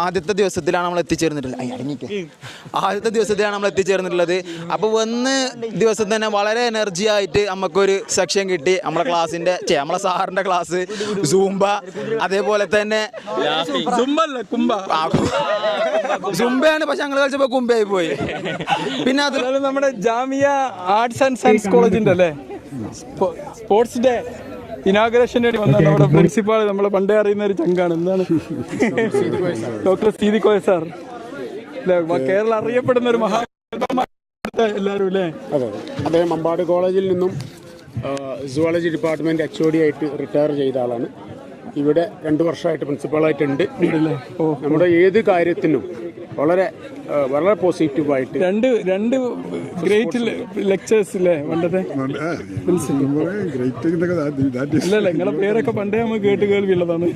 ആദ്യത്തെ ദിവസത്തിലാണ് നമ്മൾ എത്തിച്ചേർന്നിട്ടുള്ളത്. അപ്പോൾ ദിവസം തന്നെ വളരെ എനർജി ആയിട്ട് നമുക്കൊരു സെക്ഷൻ കിട്ടി. നമ്മളെ സാറിൻ്റെ ക്ലാസ്, സൂംബ, അതേപോലെ തന്നെ സുംബയാണ്. പക്ഷെ ഞങ്ങൾ കളിച്ചപ്പോൾ കുംബയായി പോയി. പിന്നെ അത് നമ്മുടെ ജാമിയ ആർട്സ് ആൻഡ് സയൻസ് കോളേജിന്റെ അല്ലേ സ്പോർട്സ് ഡേ ഇനാഗുറേഷന് വേണ്ടി വന്ന നമ്മുടെ പ്രിൻസിപ്പാൾ നമ്മളെ പണ്ടേ അറിയുന്ന ഒരു ചങ്കാണ്. എന്താണ് ഡോക്ടർ സീതി കോയ സാർ അല്ലേ? കേരളം അറിയപ്പെടുന്ന ഒരു മഹാ എല്ലാവരും അല്ലേ? അതെ, അദ്ദേഹം മമ്പാട് കോളേജിൽ നിന്നും സുവോളജി ഡിപ്പാർട്ട്മെന്റ് HOD ആയിട്ട് റിട്ടയർ ചെയ്ത ആളാണ്. ഇവിടെ 2 വർഷമായിട്ട് പ്രിൻസിപ്പളായിട്ടുണ്ട്. നമ്മുടെ ഏത് കാര്യത്തിനും വളരെ വളരെ പോസിറ്റീവായിട്ട് രണ്ട് ഗ്രേറ്റ് ലെക്ചേഴ്സ് ഇല്ലേ പണ്ടത്തെ? ഇല്ലല്ല, നിങ്ങളെ പേരൊക്കെ പണ്ടേ നമ്മൾ കേൾവിയുള്ളതാണ്.